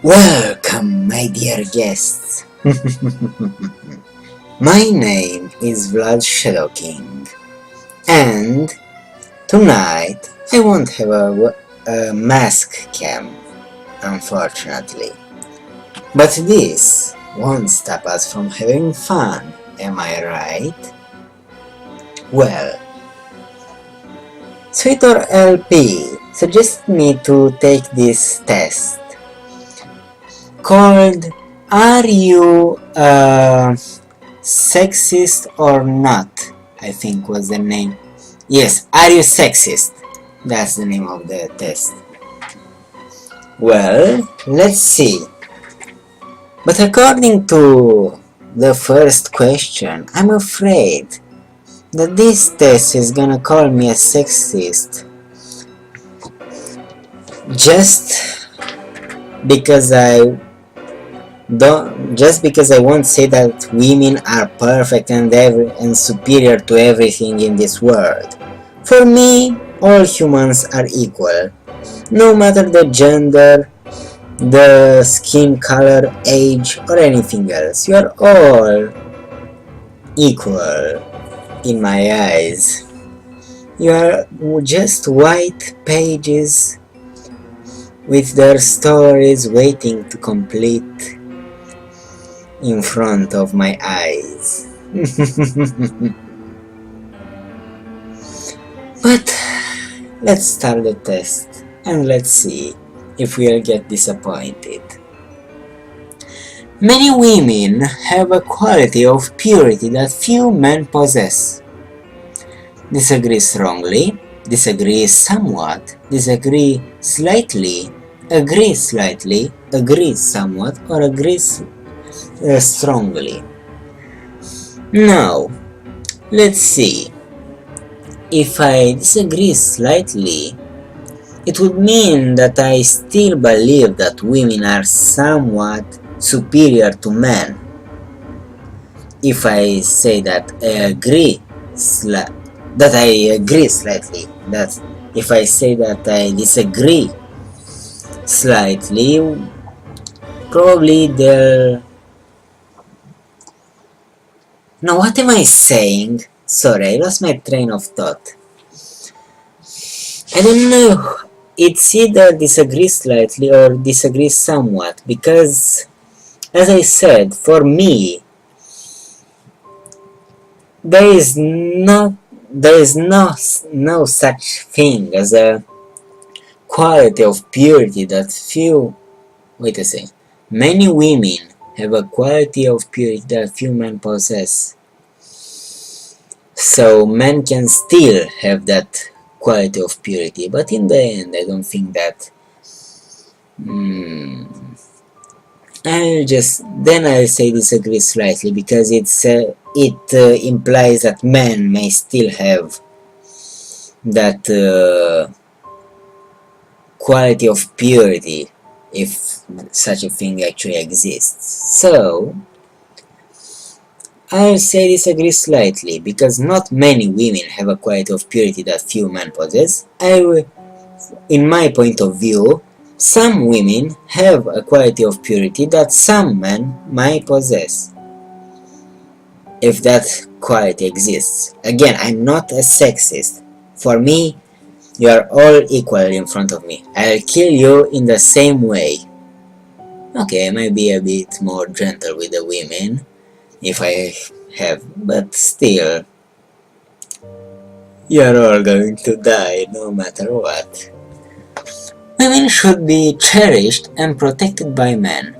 Welcome, my dear guests. My name is Vlad Shadow King, and tonight I won't have a mask cam, unfortunately. But this won't stop us from having fun, am I right? Well, Twitter LP suggested me to take this test called Are You Sexist or Not? I think was the name. Yes, Are You Sexist? That's the name of the test. Well, let's see. But according to the first question, I'm afraid that this test is gonna call me a sexist just because I won't say that women are perfect and superior to everything in this world. For me, all humans are equal, no matter the gender, the skin color, age, or anything else. You are all equal in my eyes. You are just white pages with their stories waiting to complete in front of my eyes. But let's start the test and let's see if we'll get disappointed. Many women have a quality of purity that few men possess. Disagree strongly, disagree somewhat, disagree slightly, agree slightly, agree somewhat, or agree strongly. Now, let's see. If I disagree slightly, it would mean that I still believe that women are somewhat superior to men. If I say that I agree slightly, that if I say that I disagree slightly, probably they'll... Now what am I saying? Sorry, I lost my train of thought. I don't know. It's either disagree slightly or disagree somewhat, because, as I said, for me, there is no such thing as a quality of purity that few... Wait a second. Many women have a quality of purity that few men possess. So men can still have that quality of purity, but in the end I don't think that... I'll say disagree slightly, because it implies that men may still have that quality of purity, if such a thing actually exists. So I'll say disagree slightly, because not many women have a quality of purity that few men possess. In my point of view, some women have a quality of purity that some men might possess, if that quality exists. Again, I'm not a sexist. For me, you are all equal in front of me. I'll kill you in the same way. Okay, I might be a bit more gentle with the women, if I have, but still, you're all going to die no matter what. Women should be cherished and protected by men.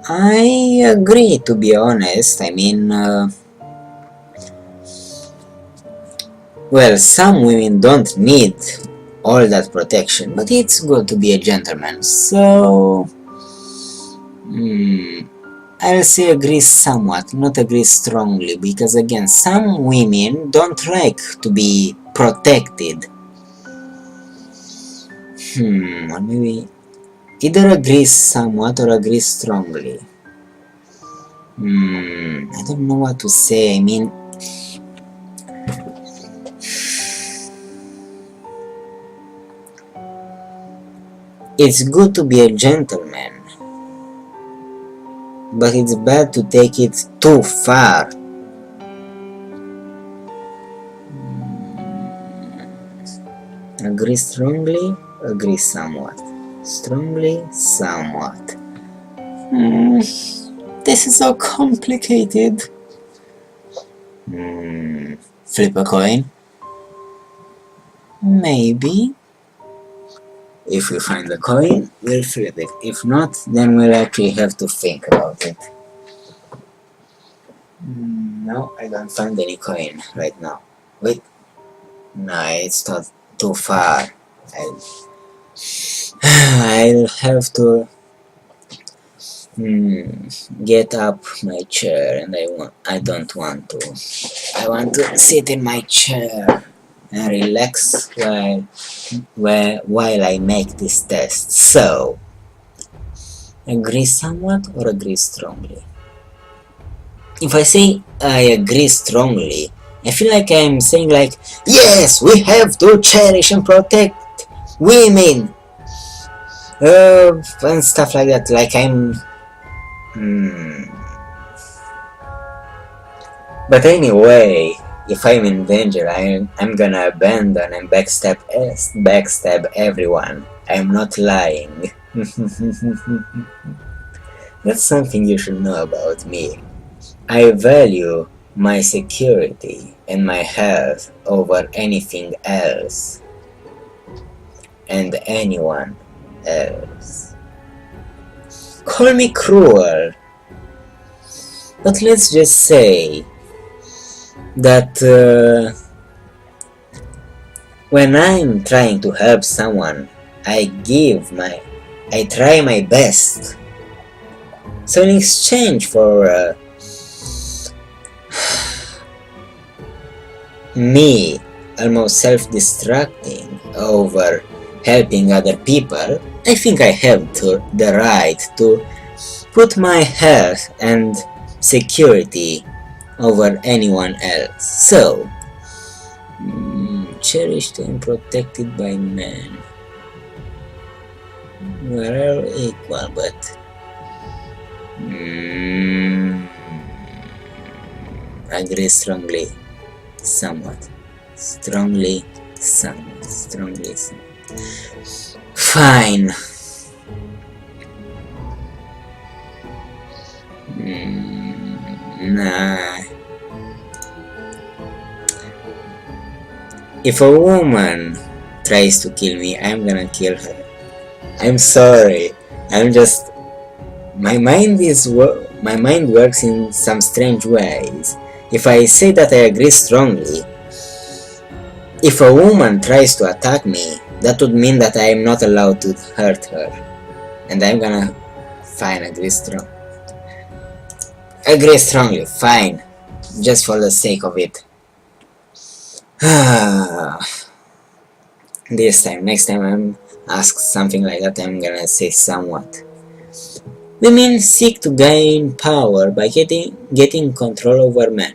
I agree, to be honest. I mean, well, some women don't need all that protection, but it's good to be a gentleman, so... I'll say agree somewhat, not agree strongly, because again, some women don't like to be protected. Or maybe either agree somewhat or agree strongly. I don't know what to say. I mean, It's good to be a gentleman, but it's bad to take it too far. Agree strongly, agree somewhat. Strongly, somewhat. This is so complicated. Flip a coin? Maybe. If we find the coin, we'll flip it. If not, then we'll actually have to think about it. No, I don't find any coin right now. Wait. No, it's not too far. I'll have to get up my chair, and I don't want to. I want to sit in my chair and relax while I make this test. So, agree somewhat or agree strongly? If I say I agree strongly, I feel like I'm saying like, yes, we have to cherish and protect women, and stuff like that. Like I'm. But anyway, if I'm in danger, I'm gonna abandon and backstab everyone. I'm not lying. That's something you should know about me. I value my security and my health over anything else and anyone else. Call me cruel, but let's just say that when I'm trying to help someone, I try my best. So in exchange for me almost self-destructing over helping other people, I think I have the right to put my health and security over anyone else. So, cherished and protected by men. We're all equal, but agree strongly, somewhat. Strongly, somewhat. Strongly, somewhat. Fine. Nah. If a woman tries to kill me, I'm gonna kill her. I'm sorry. I'm just. My mind works in some strange ways. If I say that I agree strongly, if a woman tries to attack me, that would mean that I am not allowed to hurt her. And I'm gonna agree strong. Agree strongly, fine. Just for the sake of it. This time, next time I'm asked something like that, I'm gonna say somewhat. Women seek to gain power by getting control over men.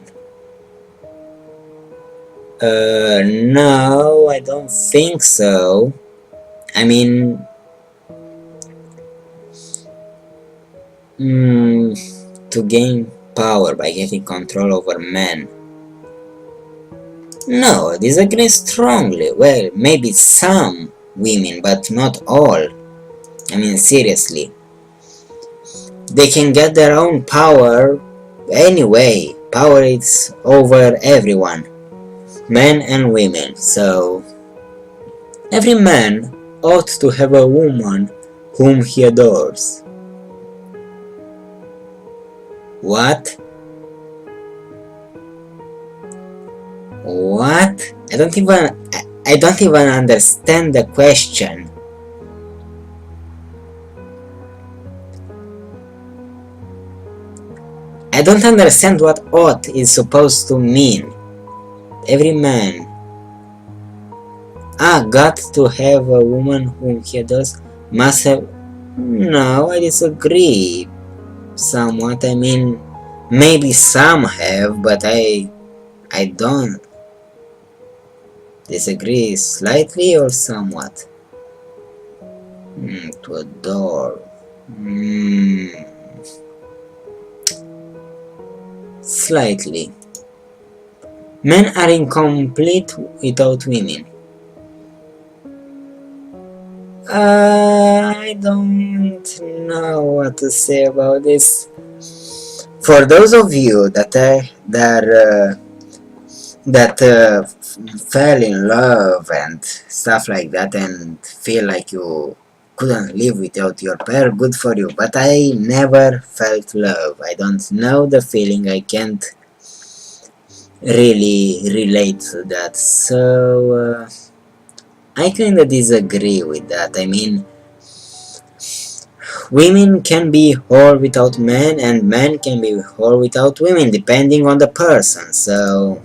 No, I don't think so. I mean, to gain power by getting control over men. No, I disagree strongly. Well, maybe some women, but not all. I mean, seriously. They can get their own power anyway. Power is over everyone. Men and women. So, every man ought to have a woman whom he adores. What? What? I don't even understand the question. I don't understand what ought is supposed to mean. Every man. Got to have a woman whom he adores. Must have. No, I disagree. Somewhat. I mean, maybe some have, but I don't. Disagree slightly or somewhat? To adore. Slightly. Men are incomplete without women. I don't know what to say about this. For those of you that fell in love and stuff like that and feel like you couldn't live without your pair, good for you. But I never felt love. I don't know the feeling. I can't really relate to that. So I kinda disagree with that. I mean, women can be whole without men and men can be whole without women depending on the person. So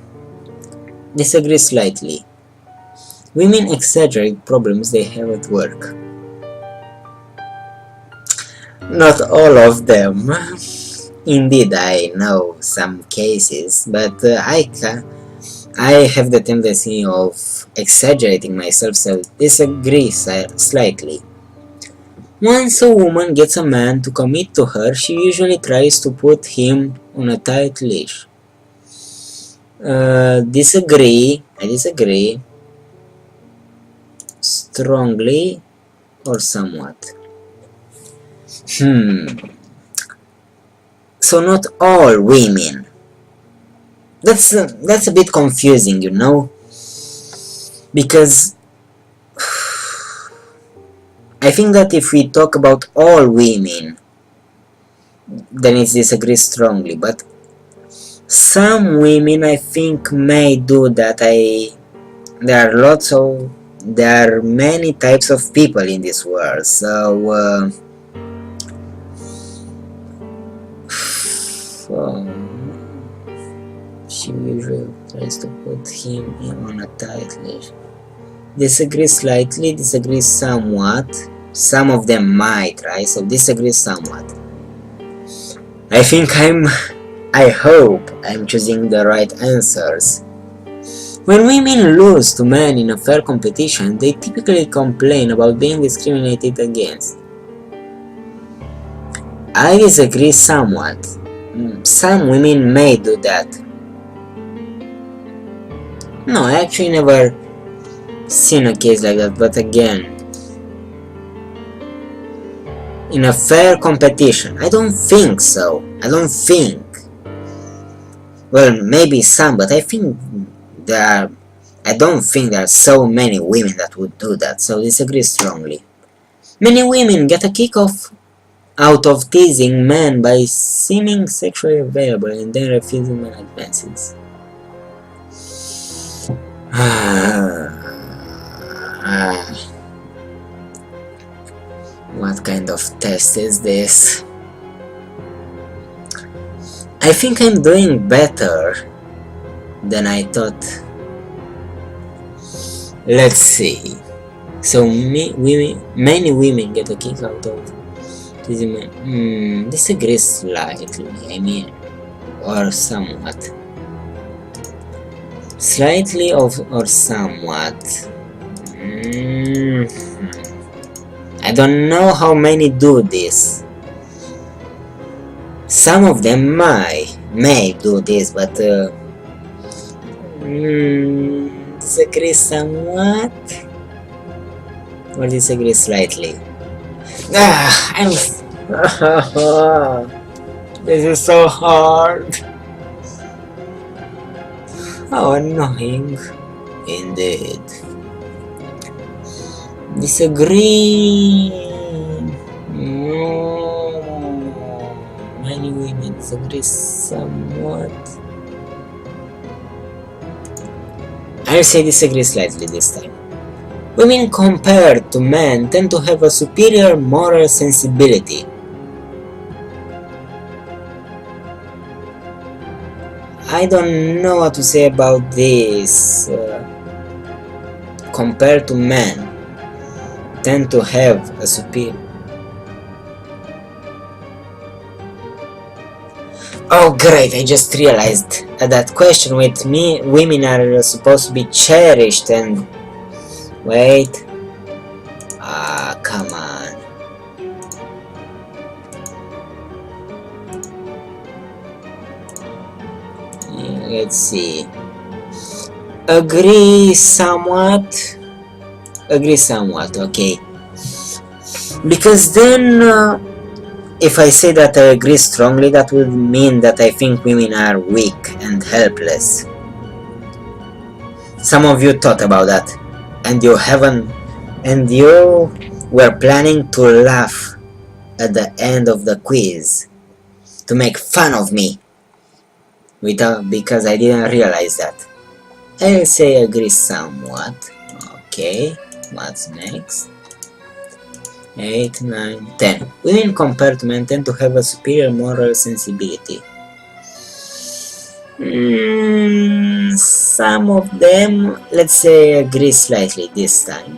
disagree slightly. Women exaggerate problems they have at work. Not all of them. Indeed, I know some cases, but I have the tendency of exaggerating myself, so disagree slightly. Once a woman gets a man to commit to her, she usually tries to put him on a tight leash. Disagree. I disagree. Strongly or somewhat. So not all women. That's a bit confusing, you know, because I think that if we talk about all women, then it's disagree strongly. But some women, I think, may do that. There are many types of people in this world, so she usually tries to put him on a tight leash. Disagree slightly, disagree somewhat. Some of them might try, so disagree somewhat. I hope I'm choosing the right answers. When women lose to men in a fair competition, they typically complain about being discriminated against. I disagree somewhat. Some women may do that. No, I actually never seen a case like that, but again, in a fair competition, I don't think so. Well, maybe some, but I don't think there are so many women that would do that, so disagree strongly. Many women get a kick out of teasing men by seeming sexually available and then refusing men advances. What kind of test is this? I think I'm doing better than I thought. Let's see. So many women get a kick out of teasing men. Disagree slightly, I mean, or somewhat. Slightly or somewhat. I don't know how many do this. Some of them may do this, but disagree somewhat or disagree slightly. This is so hard. How annoying. Indeed. Disagree. Many women disagree somewhat. I'll say disagree slightly this time. Women compared to men tend to have a superior moral sensibility. I don't know what to say about this. Compared to men, tend to have a superior... Oh great, I just realized that question with me, women are supposed to be cherished and... Wait. Come on. let's see. Agree somewhat. Agree somewhat, okay. Because then, if I say that I agree strongly, that would mean that I think women are weak and helpless. Some of you thought about that, and you haven't, and you were planning to laugh at the end of the quiz, to make fun of me, because I didn't realize that. I'll say agree somewhat. Okay, what's next? 8, 9, 10. Women compared to men tend to have a superior moral sensibility. Some of them, let's say, agree slightly this time.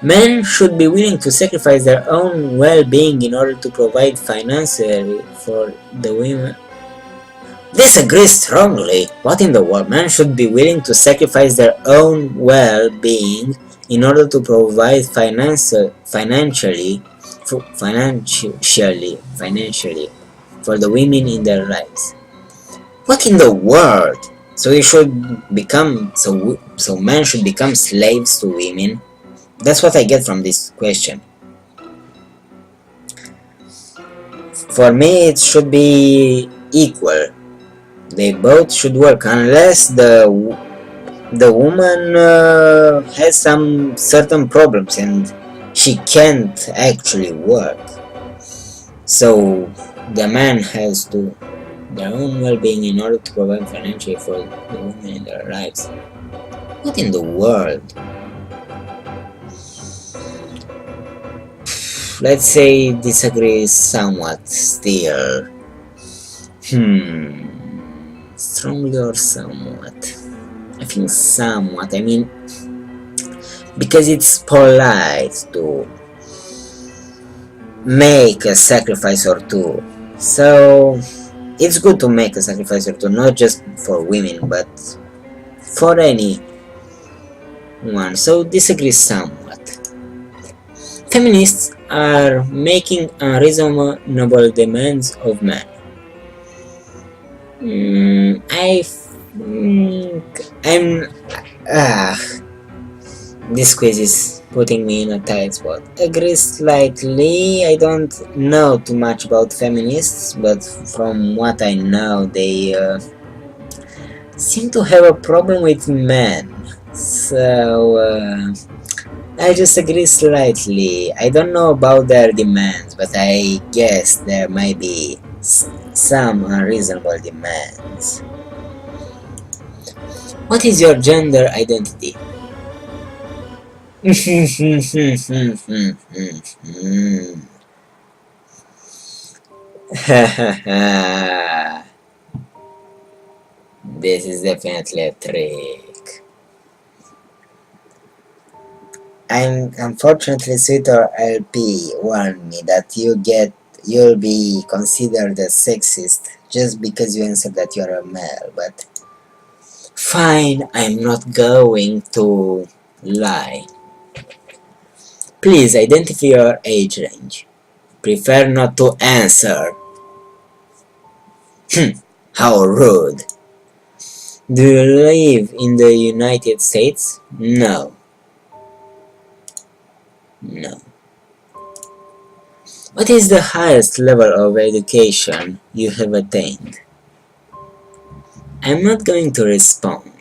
Men should be willing to sacrifice their own well-being in order to provide financially for the women. Disagree strongly. What in the world? Men should be willing to sacrifice their own well-being in order to provide financially for the women in their lives. What in the world? So we should become so men should become slaves to women? That's what I get from this question. For me, it should be equal. They both should work unless the woman has some certain problems and she can't actually work. So the man has to their own well-being in order to provide financially for the women in their lives. What in the world? Let's say disagree somewhat still. Strongly or somewhat? I think somewhat. I mean, because it's polite to make a sacrifice or two. So it's good to make a sacrifice or two, not just for women, but for anyone. So disagree somewhat. Feminists are making unreasonable demands of men. I think this quiz is putting me in a tight spot. Agree slightly. I don't know too much about feminists, but from what I know, they seem to have a problem with men. So I just agree slightly. I don't know about their demands, but I guess there might be some unreasonable demands. What is your gender identity? This is definitely a trick. Unfortunately, Twitter LP warned me that you'll be considered a sexist just because you answered that you're a male, but fine, I'm not going to lie. Please identify your age range. Prefer not to answer. How rude. Do you live in the United States? No. No. What is the highest level of education you have attained? I'm not going to respond,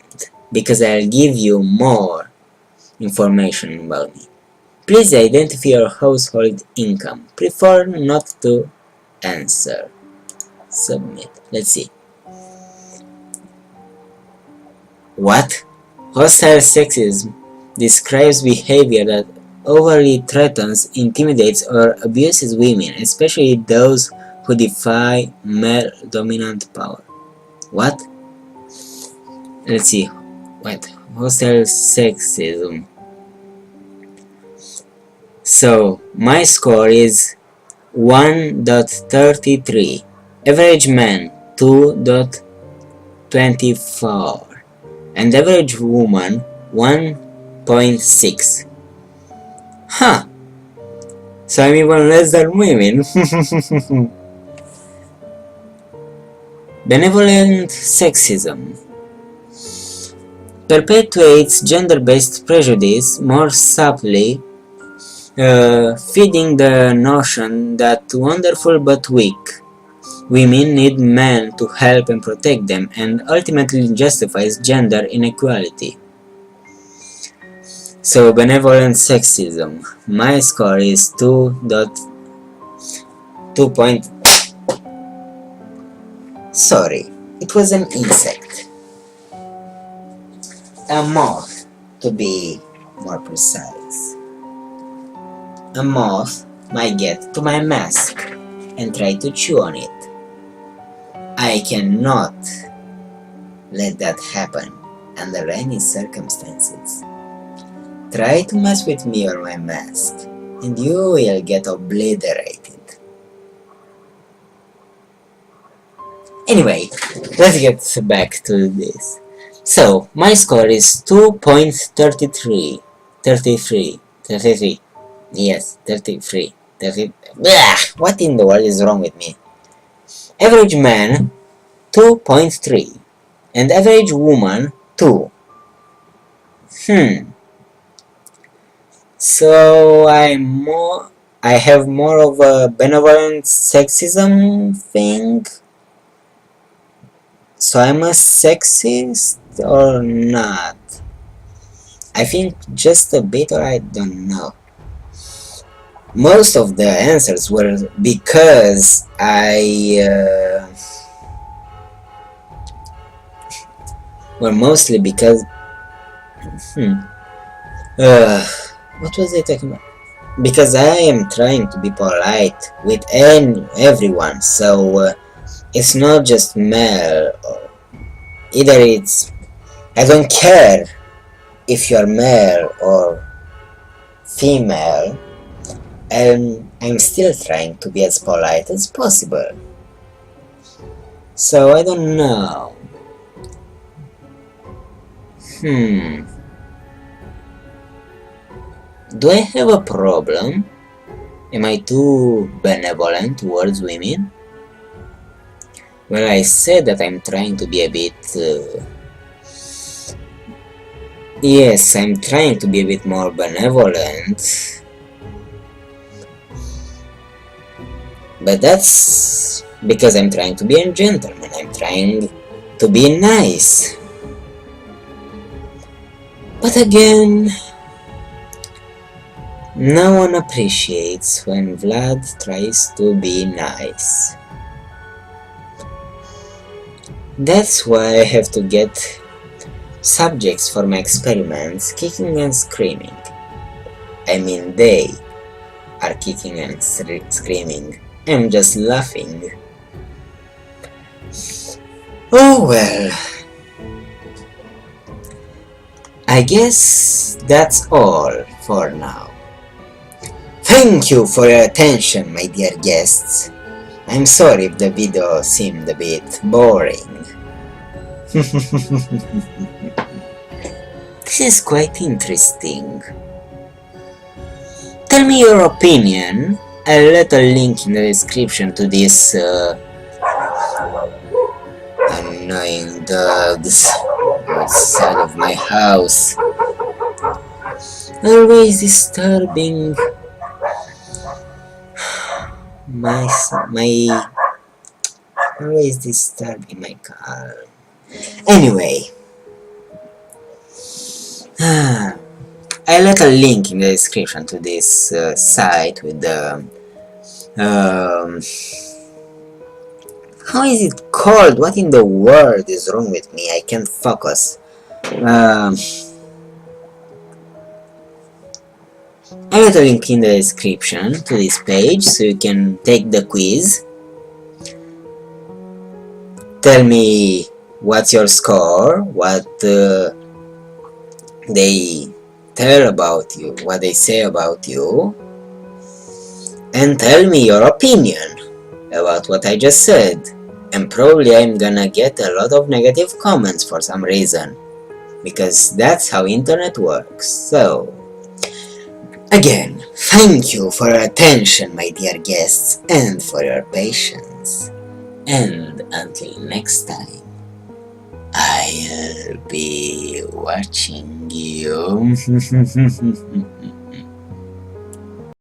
because I'll give you more information about me. Please identify your household income. Prefer not to answer. Submit. Let's see. What? Hostile sexism describes behavior that overly threatens, intimidates, or abuses women, especially those who defy male dominant power. What? Let's see. What? Hostile sexism. So, my score is 1.33. Average man 2.24. And average woman 1.6. Huh. So I'm even less than women. Benevolent sexism perpetuates gender-based prejudice more subtly, feeding the notion that wonderful but weak women need men to help and protect them, and ultimately justifies gender inequality. So, benevolent sexism. My score is 2.2 point. Sorry, it was an insect. A moth, to be more precise. A moth might get to my mask and try to chew on it. I cannot let that happen under any circumstances. Try to mess with me or my mask, and you will get obliterated. Anyway, let's get back to this. So, my score is 2.33. 33. Yes, 33. 30. Blah! What in the world is wrong with me? Average man, 2.3. And average woman, 2. So I have more of a benevolent sexism thing. So I'm a sexist or not? I think just a bit, or I don't know. Most of the answers were because were mostly because what was I talking about? Because I am trying to be polite with everyone, so it's not just male. Either it's... I don't care if you're male or female, and I'm still trying to be as polite as possible. So I don't know. Do I have a problem? Am I too benevolent towards women? Well, I said that I'm trying to be a bit... yes, I'm trying to be a bit more benevolent. But that's because I'm trying to be a gentleman. I'm trying to be nice. But again, no one appreciates when Vlad tries to be nice. That's why I have to get subjects for my experiments kicking and screaming. I mean, they are kicking and screaming. I'm just laughing. Oh well. I guess that's all for now. Thank you for your attention, my dear guests. I'm sorry if the video seemed a bit boring. This is quite interesting. Tell me your opinion. I'll let a link in the description to this annoying dogs outside of my house. Always disturbing always disturbing my calm. Anyway, I let a link in the description to this site with the how is it called? What in the world is wrong with me? I can't focus. I let a link in the description to this page so you can take the quiz. Tell me what's your score, what they tell about you, what they say about you, and tell me your opinion about what I just said. And probably I'm gonna get a lot of negative comments for some reason, because that's how internet works. So again, thank you for your attention, my dear guests, and for your patience. And until next time, I'll be watching you.